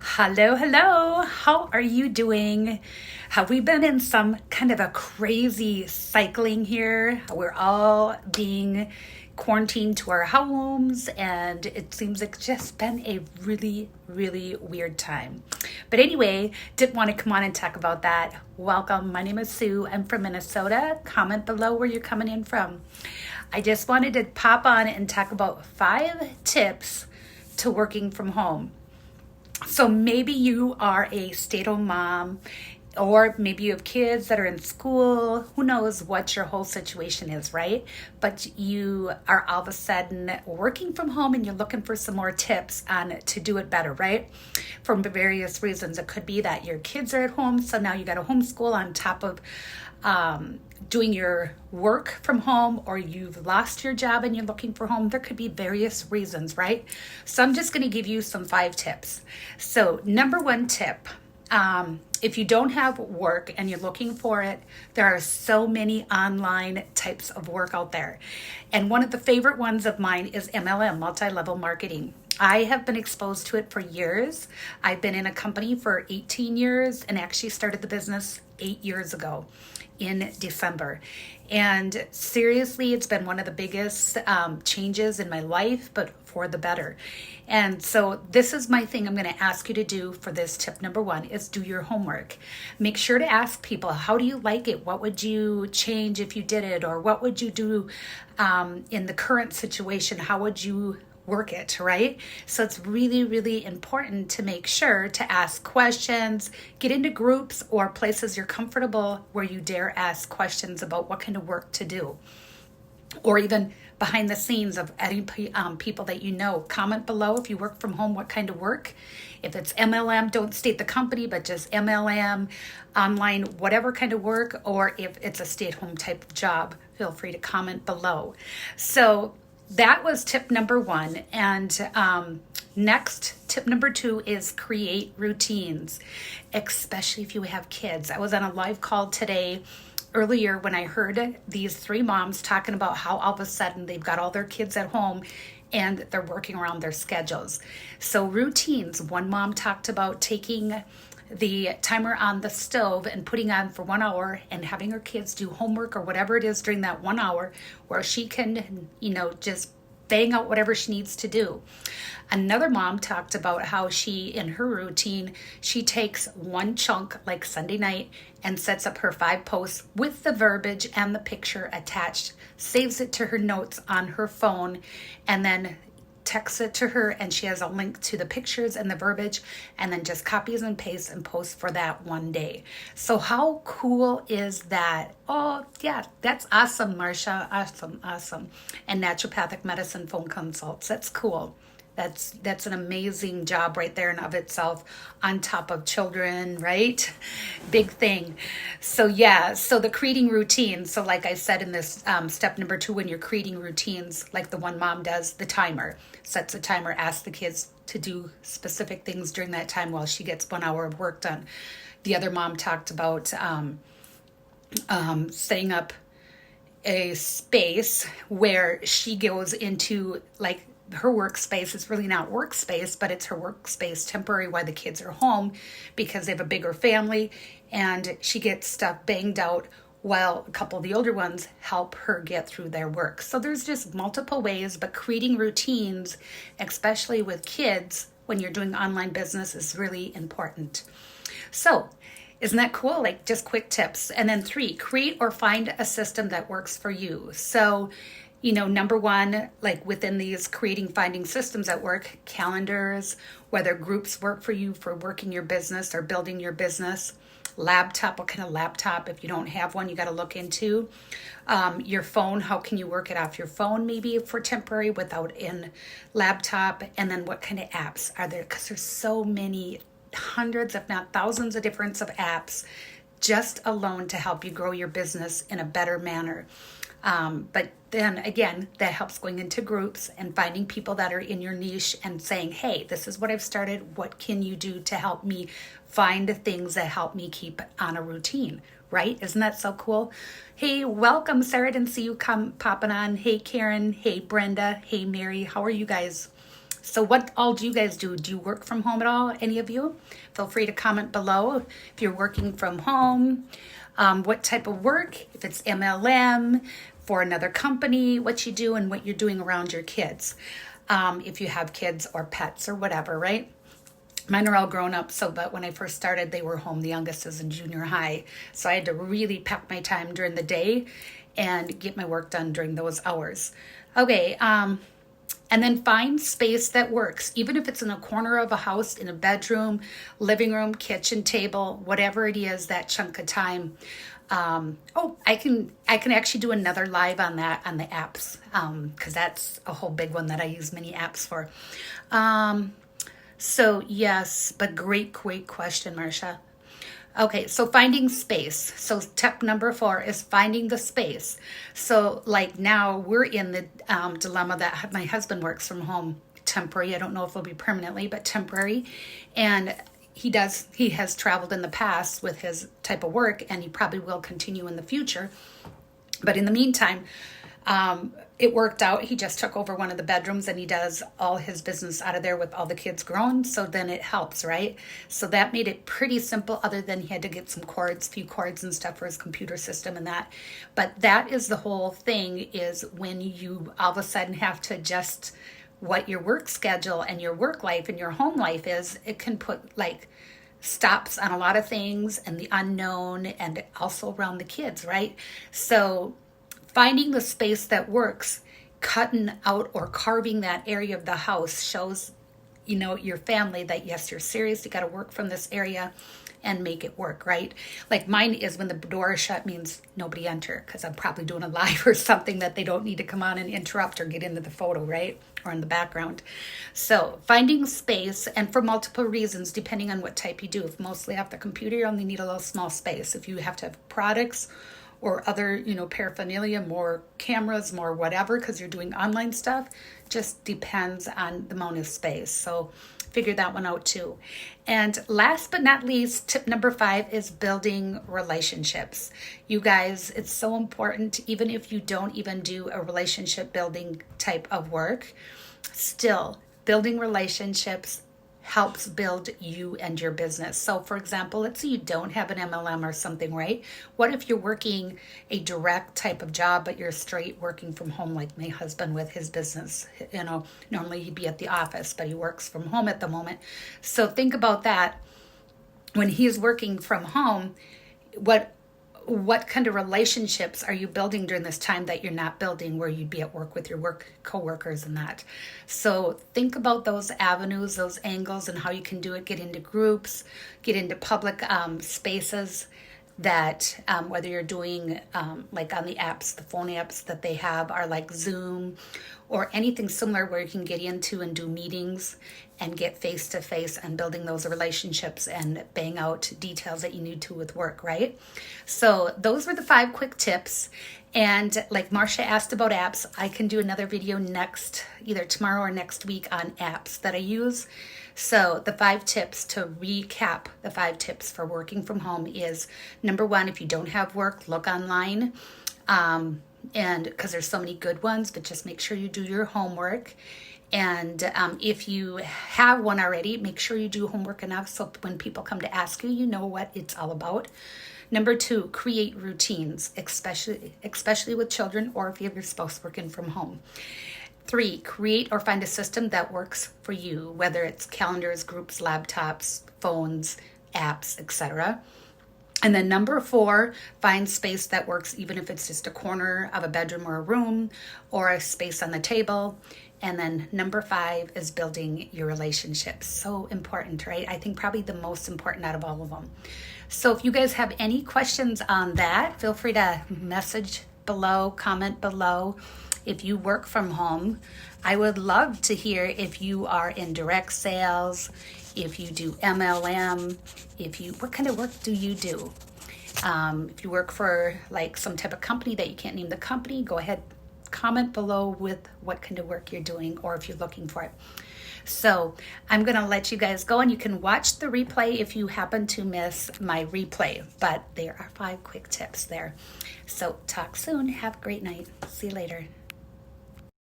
Hello, hello. How are you doing? Have we been in some kind of a crazy cycling here? We're all being quarantined to our homes, and it seems like it's just been a really weird time. But anyway, didn't want to come on and talk about that. Welcome. My name is Sue. I'm from Minnesota. Comment below where you're coming in from. I just wanted to pop on and talk about 5 tips to working from home. So maybe you are a stay-at-home mom, or maybe you have kids that are in school. Who knows what your whole situation is, right? But you are all of a sudden working from home and you're looking for some more tips on to do it better, right? For various reasons. It could be that your kids are at home, so now you got to homeschool on top of doing your work from home, or you've lost your job and you're looking for home. There could be various reasons, right? So I'm just going to give you some 5 tips. So number 1 tip, if you don't have work and you're looking for it, there are so many online types of work out there. And one of the favorite ones of mine is MLM, multi-level marketing. I have been exposed to it for years. I've been in a company for 18 years and actually started the business 8 years ago in December. And seriously, it's been one of the biggest changes in my life, but for the better. And so this is my thing I'm going to ask you to do for this tip. Number 1 is do your homework. Make sure to ask people, how do you like it? What would you change if you did it? Or what would you do in the current situation? How would you work it, right? So it's really important to make sure to ask questions, get into groups or places you're comfortable where you dare ask questions about what kind of work to do, or even behind the scenes of any people that you know. Comment below if you work from home, what kind of work. If it's MLM, don't state the company, but just MLM, online, whatever kind of work, or if it's a stay-at-home type of job, feel free to comment below. So that was tip number 1. And next, tip number 2 is create routines, especially if you have kids. I was on a live call today earlier when I heard these 3 moms talking about how all of a sudden they've got all their kids at home and they're working around their schedules. So routines, one mom talked about taking the timer on the stove and putting on for 1 hour and having her kids do homework or whatever it is during that 1 hour, where she can, just bang out whatever she needs to do. Another mom talked about how she, in her routine, she takes one chunk like Sunday night and sets up her 5 posts with the verbiage and the picture attached, saves it to her notes on her phone, and then texts it to her, and she has a link to the pictures and the verbiage, and then just copies and pastes and posts for that one day. So how cool is that? Oh yeah, that's awesome, Marsha. Awesome. And naturopathic medicine phone consults. That's cool. That's an amazing job right there in of itself, on top of children, right? Big thing. So yeah, so the creating routines. So like I said in this step number 2, when you're creating routines, like the one mom does, the timer, sets a timer, asks the kids to do specific things during that time while she gets 1 hour of work done. The other mom talked about setting up a space where she goes into, like, her workspace is really not workspace, but it's her workspace temporary while the kids are home because they have a bigger family, and she gets stuff banged out while a couple of the older ones help her get through their work. So there's just multiple ways, but creating routines, especially with kids when you're doing online business, is really important. So isn't that cool? Like, just quick tips. And then 3, create or find a system that works for you. So number 1, like within these finding systems at work, calendars, whether groups work for you for working your business or building your business. Laptop, what kind of laptop? If you don't have one, you got to look into your phone. How can you work it off your phone, maybe for temporary without in laptop? And then what kind of apps are there? Because there's so many, hundreds, if not thousands of different of apps just alone to help you grow your business in a better manner. But then again, that helps going into groups and finding people that are in your niche and saying, hey, this is what I've started. What can you do to help me find things that help me keep on a routine, right? Isn't that so cool? Hey, welcome, Sarah. Didn't see you popping on. Hey, Karen. Hey, Brenda. Hey, Mary. How are you guys? So what all do you guys do? Do you work from home at all, any of you? Feel free to comment below if you're working from home, what type of work, if it's MLM, for another company, what you do and what you're doing around your kids. If you have kids or pets or whatever, right? Mine are all grown up, but when I first started, they were home. The youngest is in junior high. So I had to really pack my time during the day and get my work done during those hours. Okay, and then find space that works, even if it's in a corner of a house, in a bedroom, living room, kitchen table, whatever it is, that chunk of time. I can actually do another live on that on the apps, because that's a whole big one that I use many apps for. So yes, but great question, Marcia. Okay, so finding space. So tip number 4 is finding the space. So like now we're in the dilemma that my husband works from home temporary. I don't know if it'll be permanently, but temporary. And he has traveled in the past with his type of work, and he probably will continue in the future. But in the meantime, it worked out. He just took over one of the bedrooms and he does all his business out of there with all the kids grown. So then it helps, right? So that made it pretty simple, other than he had to get some few cords and stuff for his computer system and that. But that is the whole thing, is when you all of a sudden have to adjust what your work schedule and your work life and your home life is. It can put like stops on a lot of things and the unknown, and also around the kids, right? So finding the space that works, cutting out or carving that area of the house shows, your family that yes, you're serious. You got to work from this area and make it work, right? Like mine is, when the door is shut, means nobody enter, because I'm probably doing a live or something that they don't need to come on and interrupt or get into the photo, right? Or in the background. So finding space, and for multiple reasons, depending on what type you do. If mostly off the computer, you only need a little small space. If you have to have products or other, paraphernalia, more cameras, more whatever, because you're doing online stuff, just depends on the amount of space. So figure that one out too. And last but not least, tip number 5 is building relationships. You guys, it's so important, even if you don't even do a relationship building type of work, still building relationships helps build you and your business. So for example, let's say you don't have an MLM or something, right? What if you're working a direct type of job, but you're straight working from home, like my husband with his business? Normally he'd be at the office, but he works from home at the moment. So think about that. When he's working from home, what kind of relationships are you building during this time that you're not building, where you'd be at work with your work coworkers and that? So think about those avenues, those angles, and how you can do it. Get into groups, get into public spaces that whether you're doing like on the apps, the phone apps that they have are like Zoom or anything similar, where you can get into and do meetings and get face to face and building those relationships and bang out details that you need to with work, right? So those were the 5 quick tips. And like Marcia asked about apps, I can do another video either tomorrow or next week, on apps that I use. So the 5 tips, to recap, the 5 tips for working from home is, number 1, if you don't have work, look online. And because there's so many good ones, but just make sure you do your homework. And if you have one already, make sure you do homework enough so when people come to ask you, you know what it's all about. Number 2, create routines, especially with children, or if you have your spouse working from home. 3, create or find a system that works for you, whether it's calendars, groups, laptops, phones, apps, etc. And then number 4, find space that works, even if it's just a corner of a bedroom or a room, or a space on the table. And then number 5 is building your relationships. So important, right? I think probably the most important out of all of them. So if you guys have any questions on that, feel free to message below, comment below. If you work from home, I would love to hear if you are in direct sales, if you do MLM, what kind of work do you do? If you work for like some type of company that you can't name the company, go ahead, comment below with what kind of work you're doing, or if you're looking for it. So I'm going to let you guys go, and you can watch the replay if you happen to miss my replay, but there are 5 quick tips there. So talk soon. Have a great night. See you later.